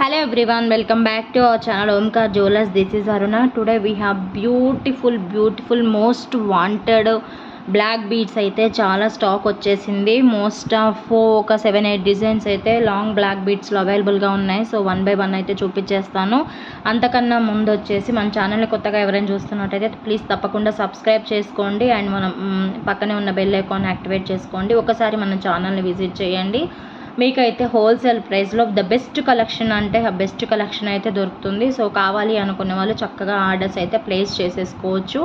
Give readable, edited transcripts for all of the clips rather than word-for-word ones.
Hello everyone, welcome back to our channel Omkar Jewellers. This is Aruna. Today we have beautiful most wanted black beads అయితే చాలా stock వచ్చేసింది. Most of ఒక 7-8 designs అయితే long black బీడ్స్లో అవైలబుల్గా ఉన్నాయి. So 1 by 1 అయితే చూపించేస్తాను. అంతకన్నా ముందు వచ్చేసి మన ఛానల్ని కొత్తగా ఎవరైనా చూస్తున్నట్టయితే ప్లీజ్ తప్పకుండా సబ్స్క్రైబ్ చేసుకోండి అండ్ మనం పక్కనే ఉన్న బెల్ ఐకాన్ యాక్టివేట్ చేసుకోండి. ఒకసారి మన ఛానల్ని విజిట్ చేయండి. మీకైతే హోల్సేల్ ప్రైస్లో ద బెస్ట్ కలెక్షన్ అంటే బెస్ట్ కలెక్షన్ అయితే దొరుకుతుంది. సో కావాలి అనుకునే వాళ్ళు చక్కగా ఆర్డర్స్ అయితే ప్లేస్ చేసేసుకోవచ్చు.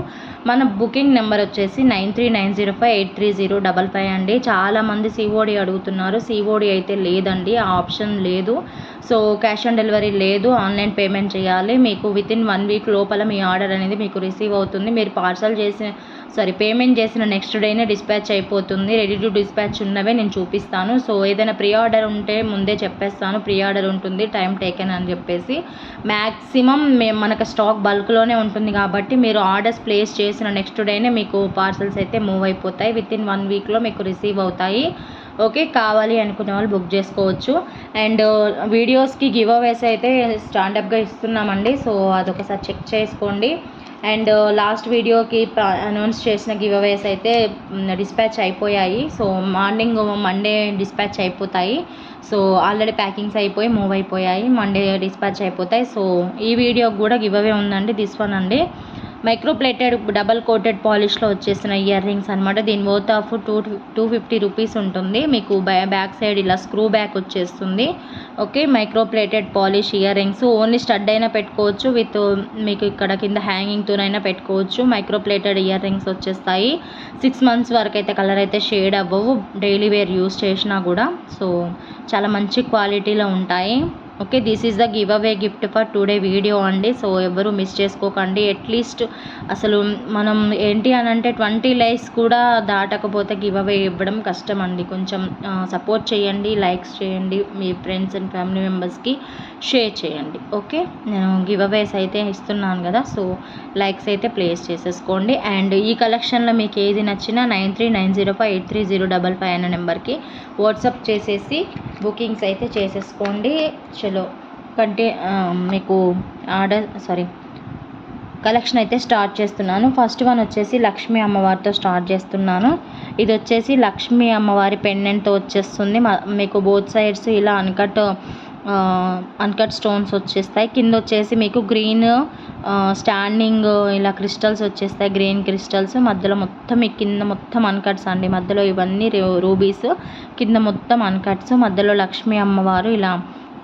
మన బుకింగ్ నెంబర్ వచ్చేసి 9390583055 అండి. చాలామంది సిఓడి అడుగుతున్నారు. సిఓడి అయితే లేదండి, ఆ ఆప్షన్ లేదు. సో క్యాష్ ఆన్ డెలివరీ లేదు, ఆన్లైన్ పేమెంట్ చేయాలి. మీకు వితిన్ 1 వీక్ లోపల మీ ఆర్డర్ అనేది మీకు రిసీవ్ అవుతుంది. మీరు పేమెంట్ చేసిన నెక్స్ట్ డేనే డిస్పాచ్ అయిపోతుంది. రెడీ టు డిస్పాచ్ ఉన్నవే నేను చూపిస్తాను. సో ఏదైనా ప్రీ ఆర్డర్ ఉంటే ముందే చెప్పేస్తాను, ప్రీ ఆర్డర్ ఉంటుంది, టైం టేకెన్ అని చెప్పేసి. మ్యాక్సిమం మనకు స్టాక్ బల్క్లోనే ఉంటుంది కాబట్టి మీరు ఆర్డర్స్ ప్లేస్ చేసిన నెక్స్ట్ డేనే మీకు పార్సల్స్ అయితే మూవ్ అయిపోతాయి. వితిన్ 1 వీక్లో మీకు రిసీవ్ అవుతాయి. ఓకే, కావాలి అనుకునే వాళ్ళు బుక్ చేసుకోవచ్చు. అండ్ వీడియోస్కి గివ్ అవేస్ అయితే స్టాండప్గా ఇస్తున్నామండి. సో అదొకసారి చెక్ చేసుకోండి. అండ్ లాస్ట్ వీడియోకి అనౌన్స్ చేసిన గివ్ అవేస్ అయితే డిస్పాచ్ అయిపోయాయి. సో మార్నింగ్ మండే డిస్పాచ్ అయిపోతాయి. సో ఆల్రెడీ ప్యాకింగ్స్ అయిపోయి మూవ్ అయిపోయాయి, మండే డిస్పాచ్ అయిపోతాయి. సో ఈ వీడియోకి కూడా గివ్ అవే ఉందండి. దిస్ వన్ అండి, మైక్రో ప్లేటెడ్ డబల్ కోటెడ్ పాలిష్లో వచ్చేసిన ఇయర్ రింగ్స్ అనమాట. దీని వర్త్ ఆఫ్ 250 రూపీస్ ఉంటుంది. మీకు బ్యాక్ సైడ్ ఇలా స్క్రూ బ్యాక్ వచ్చేస్తుంది. Okay, micro plated polish ear rings. Only stud అయినా పెట్టుకోవచ్చు, విత్ మీకు ఇక్కడ కింద హ్యాంగింగ్తోనైనా పెట్టుకోవచ్చు. మైక్రో ప్లేటెడ్ ఇయర్ రింగ్స్ వచ్చేస్తాయి. 6 months వరకు అయితే కలర్ అయితే షేడ్ అవ్వవు, డైలీ వేర్ యూస్ చేసినా కూడా. సో చాలా మంచి క్వాలిటీలో ఉంటాయి. Okay, this is the give away gift for today video అండి. సో ఎవరు మిస్ చేసుకోకండి. అట్లీస్ట్ అసలు మనం ఏంటి అని అంటే 20 లైక్స్ కూడా దాటకపోతే గివ్ అవే ఇవ్వడం కష్టం అండి. కొంచెం సపోర్ట్ చేయండి, లైక్స్ చేయండి, మీ ఫ్రెండ్స్ అండ్ ఫ్యామిలీ మెంబర్స్కి షేర్ చేయండి. ఓకే, నేను గివ్ అవేస్ అయితే ఇస్తున్నాను కదా, సో లైక్స్ అయితే ప్లేస్ చేసేసుకోండి. అండ్ ఈ కలెక్షన్లో మీకు ఏది నచ్చినా 9390583055 అనే నెంబర్కి వాట్సాప్ చేసేసి బుకింగ్స్ అయితే చేసేసుకోండి. చలో మీకు కలెక్షన్ అయితే స్టార్ట్ చేస్తున్నాను. ఫస్ట్ వన్ వచ్చేసి లక్ష్మీ అమ్మవారితో స్టార్ట్ చేస్తున్నాను. ఇది వచ్చేసి లక్ష్మీ అమ్మవారి పెండెంట్తో వచ్చేస్తుంది. మీకు బోత్ సైడ్స్ ఇలా అన్కట్ స్టోన్స్ వచ్చేస్తాయి. కింద వచ్చేసి మీకు గ్రీన్ స్టాండింగ్ ఇలా క్రిస్టల్స్ వచ్చేస్తాయి, గ్రీన్ క్రిస్టల్స్. మధ్యలో మొత్తం కింద మొత్తం అన్కట్స్ అండి. మధ్యలో ఇవన్నీ రూబీస్, కింద మొత్తం అన్కట్స్. మధ్యలో లక్ష్మీ అమ్మవారు ఇలా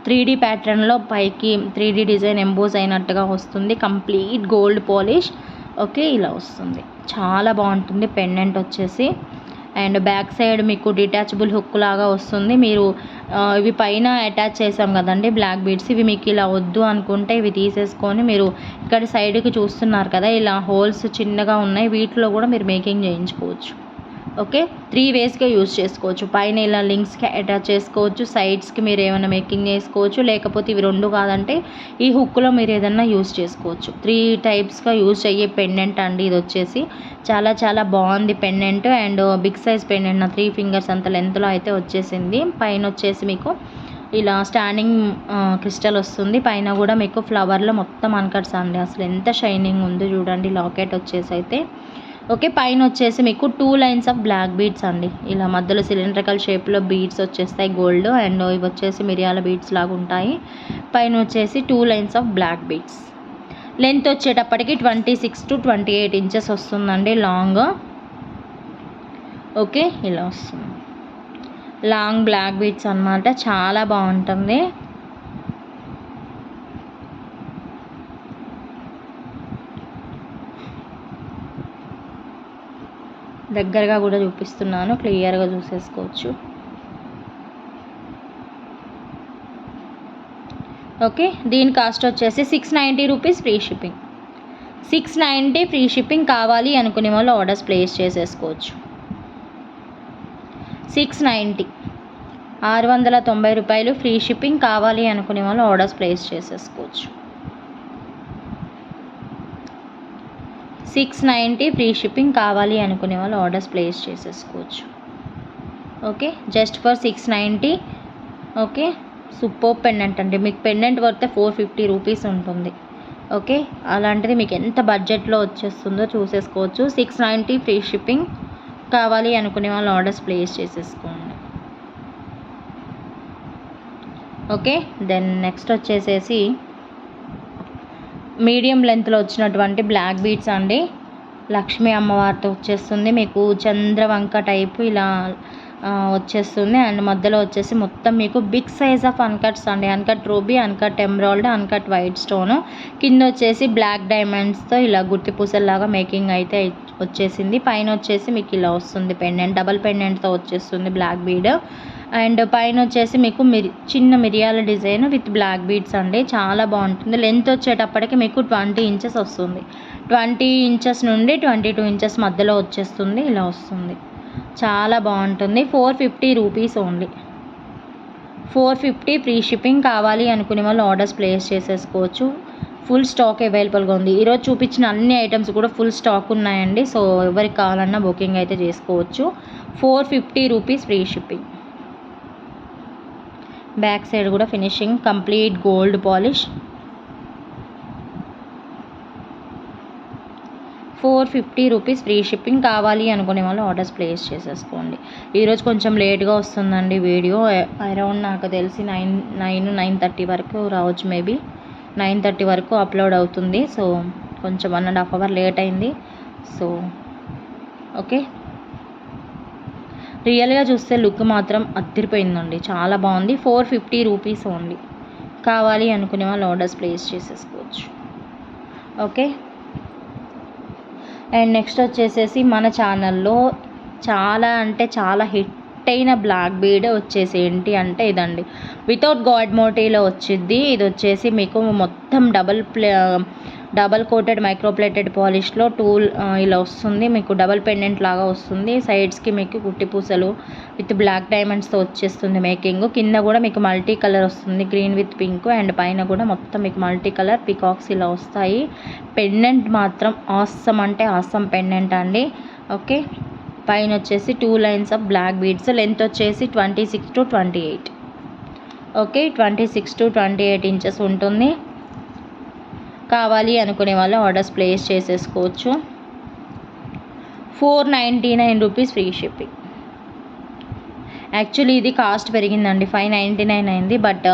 3D ప్యాటర్న్లో పైకి 3D డిజైన్ ఎంబోజ్ అయినట్టుగా వస్తుంది. Complete gold polish. ఓకే, ఇలా వస్తుంది. చాలా బాగుంటుంది పెండెంట్ వచ్చేసి. అండ్ బ్యాక్ సైడ్ మీకు డిటాచబుల్ హుక్ లాగా వస్తుంది. మీరు ఇవి పైన అటాచ్ చేసాం కదండి బ్లాక్ బీడ్స్, ఇవి మీకు ఇలా వద్దు అనుకుంటే ఇవి తీసేసుకొని మీరు ఇక్కడ సైడ్కి చూస్తున్నారు కదా, ఇలా హోల్స్ చిన్నగా ఉన్నాయి, వీటిలో కూడా మీరు మేకింగ్ చేయించుకోవచ్చు. ఓకే, 3 వేస్గా యూజ్ చేసుకోవచ్చు. పైన ఇలా లింక్స్కి అటాచ్ చేసుకోవచ్చు, సైడ్స్కి మీరు ఏమైనా మేకింగ్ చేసుకోవచ్చు, లేకపోతే ఇవి 2 కాదంటే ఈ హుక్లో మీరు ఏదన్నా యూజ్ చేసుకోవచ్చు. 3 టైప్స్గా యూజ్ అయ్యే పెండెంట్ అండి ఇది వచ్చేసి. చాలా బాగుంది pendant. And big size pendant, నా 3 fingers అంత లెంత్లో అయితే వచ్చేసింది. పైన వచ్చేసి మీకు ఇలా స్టాండింగ్ క్రిస్టల్ వస్తుంది. పైన కూడా మీకు ఫ్లవర్లో మొత్తం అన్కట్స్ అండి. అసలు ఎంత షైనింగ్ ఉందో చూడండి. లాకెట్ వచ్చేసి అయితే ఓకే, పైన వచ్చేసి మీకు 2 lines ఆఫ్ బ్లాక్ బీడ్స్ అండి. ఇలా మధ్యలో సిలిండ్రికల్ షేప్లో బీడ్స్ వచ్చేస్తాయి గోల్డ్. అండ్ ఇవి వచ్చేసి మిరియాల బీడ్స్ లాగా ఉంటాయి. పైన వచ్చేసి 2 lines of black beads. Length వచ్చేటప్పటికి 26 to 28 inches వస్తుందండి లాంగ్. ఓకే, ఇలా వస్తుంది లాంగ్ బ్లాక్ బీడ్స్ అన్నమాట. చాలా బాగుంటుంది. దగ్గరగా కూడా చూపిస్తున్నాను, క్లియర్గా చూసేసుకోవచ్చు. ఓకే, దీని కాస్ట్ వచ్చేసి 690 rupees free shipping. 690 free shipping. కావాలి అనుకునే వాళ్ళు ఆర్డర్స్ ప్లేస్ చేసేసుకోవచ్చు. 690 690 రూపాయలు ఫ్రీ షిప్పింగ్. కావాలి అనుకునే వాళ్ళు ఆర్డర్స్ ప్లేస్ చేసేసుకోవచ్చు. 690 ఫ్రీ షిప్పింగ్. కావాలి అనుకునే వాళ్ళు ఆర్డర్స్ ప్లేస్ చేసేసుకోవచ్చు. Okay, just for 690. Okay, super pendant అండి. మీకు పెండెంట్ వర్త్ 450 రూపీస్ ఉంటుంది. ఓకే, అలాంటిది మీకు ఎంత బడ్జెట్లో వచ్చేస్తుందో చూసేసుకోవచ్చు. 690 ఫ్రీ షిప్పింగ్. కావాలి అనుకునే వాళ్ళు ఆర్డర్స్ ప్లేస్ చేసేసుకోండి. ఓకే, దెన్ నెక్స్ట్ వచ్చేసేసి మీడియం లెంత్లో వచ్చినటువంటి బ్లాక్ బీడ్స్ అండి. లక్ష్మీ అమ్మవారితో వచ్చేస్తుంది. మీకు చంద్రవంక టైపు ఇలా వచ్చేస్తుంది. అండ్ మధ్యలో వచ్చేసి మొత్తం మీకు బిగ్ సైజ్ ఆఫ్ అన్కట్స్ అండి. Uncut ruby, uncut emerald, uncut white stone. కింద వచ్చేసి బ్లాక్ డైమండ్స్తో ఇలా గుర్తి పూసల్లాగా మేకింగ్ అయితే వచ్చేసింది. పైన వచ్చేసి మీకు ఇలా వస్తుంది పెండెంట్, డబల్ పెండెంట్తో వచ్చేస్తుంది బ్లాక్ బీడ్. అండ్ పైన వచ్చేసి మీకు చిన్న మిరియాల డిజైన్ విత్ బ్లాక్ బీడ్స్ అండి. చాలా బాగుంటుంది. లెంత్ వచ్చేటప్పటికి మీకు 20 ఇంచెస్ వస్తుంది. 20 ఇంచెస్ నుండి 22 ఇంచెస్ మధ్యలో వచ్చేస్తుంది. ఇలా వస్తుంది, చాలా బాగుంటుంది. 450 రూపీస్ ఓన్లీ. 450 free shipping. కావాలి అనుకునే వాళ్ళు ఆర్డర్స్ ప్లేస్ చేసేసుకోవచ్చు. ఫుల్ స్టాక్ అవైలబుల్గా ఉంది. ఈరోజు చూపించిన అన్ని ఐటమ్స్ కూడా ఫుల్ స్టాక్ ఉన్నాయండి. సో ఎవరికి కావాలన్నా బుకింగ్ అయితే చేసుకోవచ్చు. 450 rupees free shipping. Back side కూడా finishing complete gold polish. 450 rupees free shipping. కావాలి అనుకునే వాళ్ళు ఆర్డర్స్ ప్లేస్ చేసేసుకోండి. ఈరోజు కొంచెం లేట్గా వస్తుందండి వీడియో. అరౌండ్ నాకు తెలిసి 9:30 వరకు రావచ్చు. మేబీ 9:30 వరకు అప్లోడ్ అవుతుంది. సో కొంచెం 1.5 అవర్ లేట్ అయింది. సో ఓకే, రియల్గా చూస్తే లుక్ మాత్రం అదిరిపోయిందండి, చాలా బాగుంది. 450 రూపీస్ ఓన్లీ. కావాలి అనుకునే వాళ్ళు ఆర్డర్స్ ప్లేస్ చేసేసుకోవచ్చు. ఓకే, అండ్ నెక్స్ట్ వచ్చేసేసి మన ఛానల్లో చాలా అంటే చాలా హిట్ అయిన బ్లాక్ బీడ్ వచ్చేసి ఏంటి అంటే ఇదండి. వితౌట్ గాడ్ మోటివ్లో వచ్చింది. ఇది వచ్చేసి మీకు మొత్తం డబల్ కోటెడ్ మైక్రోప్లేటెడ్ పాలిష్లో ఇలా వస్తుంది. మీకు డబల్ పెండెంట్ లాగా వస్తుంది. సైడ్స్కి మీకు కుట్టి పూసలు విత్ బ్లాక్ డైమండ్స్తో వచ్చేస్తుంది మేకింగ్. కింద కూడా మీకు మల్టీ కలర్ వస్తుంది, గ్రీన్ విత్ పింక్. అండ్ పైన కూడా మొత్తం మీకు మల్టీ కలర్ పికాక్స్ ఇలా వస్తాయి. పెండెంట్ మాత్రం ఆసమ్ అంటే ఆసమ్ పెండెంట్ అండి. ఓకే, పైన వచ్చేసి 2 lines of black beads. Length వచ్చేసి 26 to 28. ఓకే, 26 to 28 ఇంచెస్ ఉంటుంది. కావాలి అనుకునే వాళ్ళు ఆర్డర్స్ ప్లేస్ చేసేసుకోవచ్చు. 499 రూపీస్ ఫ్రీ షిప్పింగ్. యాక్చువల్లీ ఇది కాస్ట్ పెరిగిందండి, 599 అయింది. బట్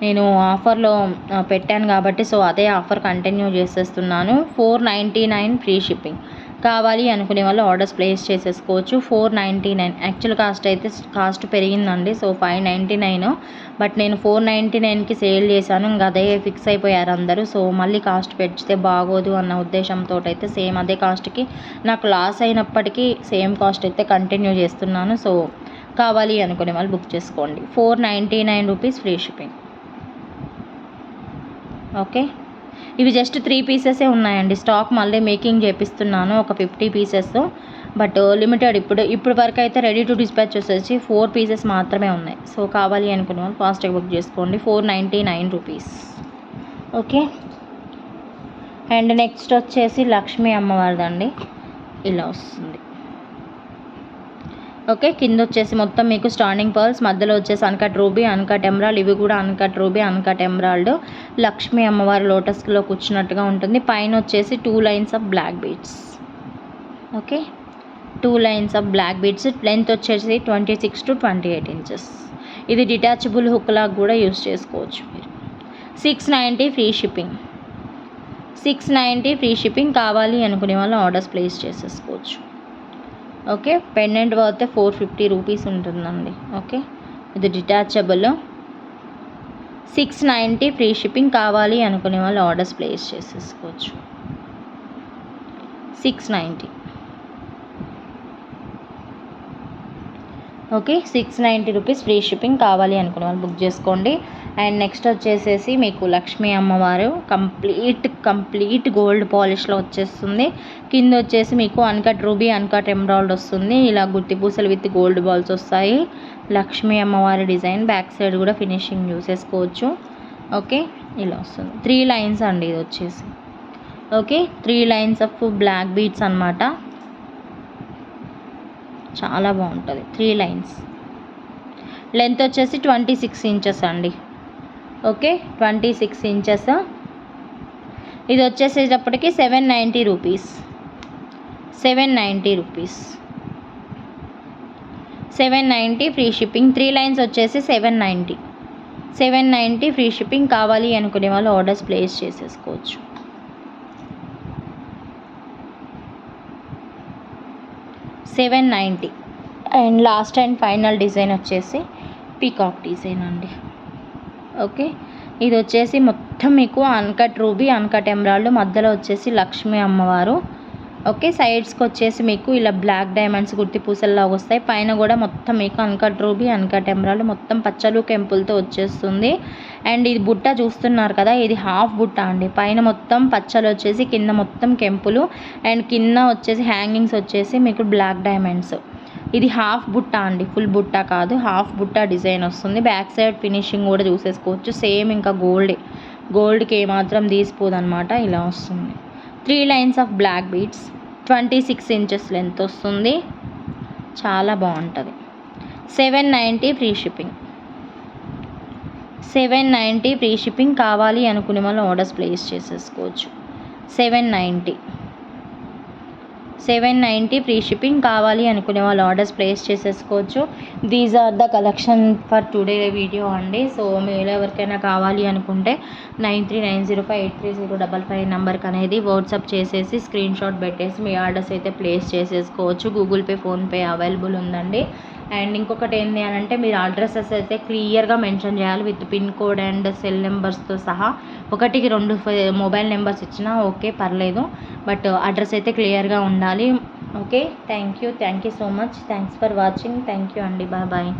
నేను ఆఫర్లో పెట్టాను కాబట్టి సో అదే ఆఫర్ కంటిన్యూ చేసేస్తున్నాను. 499 ఫ్రీ షిప్పింగ్. కావాలి అనుకునే వాళ్ళు ఆర్డర్స్ ప్లేస్ చేసేసుకోవచ్చు. 499 యాక్చువల్ కాస్ట్ పెరిగిందండి. సో 599, బట్ నేను 499కి సేల్ చేశాను. ఇంకా అదే ఫిక్స్ అయిపోయారు అందరూ. సో మళ్ళీ కాస్ట్ పెంచితే బాగోదు అన్న ఉద్దేశంతో అయితే సేమ్ అదే కాస్ట్కి నాకు లాస్ అయినప్పటికీ సేమ్ కాస్ట్ అయితే కంటిన్యూ చేస్తున్నాను. సో కావాలి అనుకునే వాళ్ళు బుక్ చేసుకోండి. 499 రూపీస్ ఫ్రీ షిప్పింగ్. ఓకే, ఇవి జస్ట్ 3 పీసెసే ఉన్నాయండి. స్టాక్ మళ్ళీ మేకింగ్ చేపిస్తున్నాను, ఒక 50 పీసెస్. But limited. ఇప్పుడు వరకు అయితే రెడీ టు డిస్పాచ్ వచ్చేసి 4 పీసెస్ మాత్రమే ఉన్నాయి. సో కావాలి అనుకునే వాళ్ళు ఫాస్ట్గా బుక్ చేసుకోండి. 499 రూపీస్. ఓకే, అండ్ నెక్స్ట్ వచ్చేసి లక్ష్మీ అమ్మవారిదండి. ఇలా వస్తుంది. ఓకే, కింద వచ్చేసి మొత్తం మీకు స్టాండింగ్ పర్ల్స్, మధ్యలో వచ్చేసి అన్కట్ రూబీ, అన్కట్ ఎమరాల్డ్. ఇవి కూడా uncut ruby, uncut emerald. Lakshmi అమ్మవారి లోటస్లో కూర్చున్నట్టుగా ఉంటుంది. పైన వచ్చేసి 2 lines of black beads. Okay, 2 lines of black beads. Length వచ్చేసి 26 to 28 ఇంచెస్. ఇది డిటాచబుల్ హుక్ లాగా కూడా యూస్ చేసుకోవచ్చు మీరు. 690 ఫ్రీ షిప్పింగ్. 690 free shipping. కావాలి అనుకునే వాళ్ళు ఆర్డర్స్ ప్లేస్ చేసేసుకోవచ్చు. ఓకే, పెండెంట్ వర్త్ 450 రూపీస్ ఉంటుందండి. ఓకే, ఇది డిటాచబుల్. 690 free shipping. కావాలి అనుకునే వాళ్ళు ఆర్డర్స్ ప్లేస్ చేసేసుకోవచ్చు. 690. Okay, 690 rupees free shipping. కావాలి అనుకునే వాళ్ళు బుక్ చేసుకోండి. అండ్ నెక్స్ట్ వచ్చేసేసి మీకు లక్ష్మీ అమ్మవారు కంప్లీట్ గోల్డ్ పాలిష్లో వచ్చేస్తుంది. కింద వచ్చేసి మీకు అన్కట్ రూబీ, అన్కట్ ఎమరాల్డ్ వస్తుంది. ఇలా గుత్తి పూసలు విత్ గోల్డ్ బాల్స్ వస్తాయి. లక్ష్మీ అమ్మవారి డిజైన్. బ్యాక్ సైడ్ కూడా ఫినిషింగ్ చూసేసుకోవచ్చు. ఓకే, ఇలా వస్తుంది. 3 లైన్స్ అండి ఇది వచ్చేసి. Okay, 3 lines of black beads అన్నమాట. చాలా బాగుంటుంది. 3 లైన్స్. లెంత్ వచ్చేసి 26 ఇంచెస్ అండి. Okay 26 inches. ఇది వచ్చేసేటప్పటికి 790 rupees. 790 rupees. 790 free shipping. 3 lines వచ్చేసి 790. 790 ఫ్రీ షిప్పింగ్. కావాలి అనుకునే వాళ్ళు ఆర్డర్స్ ప్లేస్ చేసేసుకోవచ్చు. 790. And last and final design వచ్చేసి పీకాక్ డిజైన్ అండి. ఓకే, ఇది వచ్చేసి మొత్తం మీకు అన్కట్ రూబీ, అన్కట్ ఎమరాల్డ్, మధ్యలో వచ్చేసి లక్ష్మీ అమ్మవారు. ఓకే, సైడ్స్కి వచ్చేసి మీకు ఇలా బ్లాక్ డైమండ్స్ గుర్తి పూసల్లా వస్తాయి. పైన కూడా మొత్తం మీకు అన్కట్ రూబీ, అన్కట్ ఎమరాల్డ్, మొత్తం పచ్చలు కెంపులతో వచ్చేస్తుంది. అండ్ ఇది బుట్ట చూస్తున్నారు కదా, ఇది హాఫ్ బుట్ట అండి. పైన మొత్తం పచ్చలు వచ్చేసి, కింద మొత్తం కెంపులు, అండ్ కింద వచ్చేసి హ్యాంగింగ్స్ వచ్చేసి మీకు బ్లాక్ డైమండ్స్. ఇది హాఫ్ బుట్ట అండి, ఫుల్ బుట్ట కాదు, హాఫ్ బుట్ట డిజైన్ వస్తుంది. బ్యాక్ సైడ్ ఫినిషింగ్ కూడా చూసేసుకోవచ్చు. సేమ్ ఇంకా గోల్డ్కి ఏమాత్రం తీసిపోదన్నమాట, ఇలా వస్తుంది. 3 lines of black beads, 26 inches length వస్తుంది. చాలా బాగుంటుంది. 790 ఫ్రీ షిప్పింగ్. 790 free shipping. కావాలి అనుకునే వాళ్ళు ఆర్డర్స్ ప్లేస్ చేసేసుకోవచ్చు. 790 ఫ్రీ షిప్పింగ్. కావాలి అనుకునే వాళ్ళు ఆర్డర్స్ ప్లేస్ చేసేసుకోవచ్చు. These are the collection for today video అండి. సో మీరు ఎవరికైనా కావాలి అనుకుంటే 9390583055 నెంబర్కి అనేది వాట్సాప్ చేసేసి స్క్రీన్ షాట్ పెట్టేసి మీ ఆర్డర్స్ అయితే ప్లేస్ చేసేసుకోవచ్చు. గూగుల్ పే, ఫోన్పే అవైలబుల్ ఉందండి. అండ్ ఇంకొకటి ఏంటి అని అంటే, మీరు అడ్రసెస్ అయితే క్లియర్గా మెన్షన్ చేయాలి with pin code and cell నెంబర్స్తో సహా. 1కి 2 మొబైల్ నెంబర్స్ ఇచ్చినా ఓకే, పర్లేదు, బట్ అడ్రస్ అయితే క్లియర్గా ఉండాలి. Okay, thank you so much. Thanks for watching. Thank you అండి. బాయ్.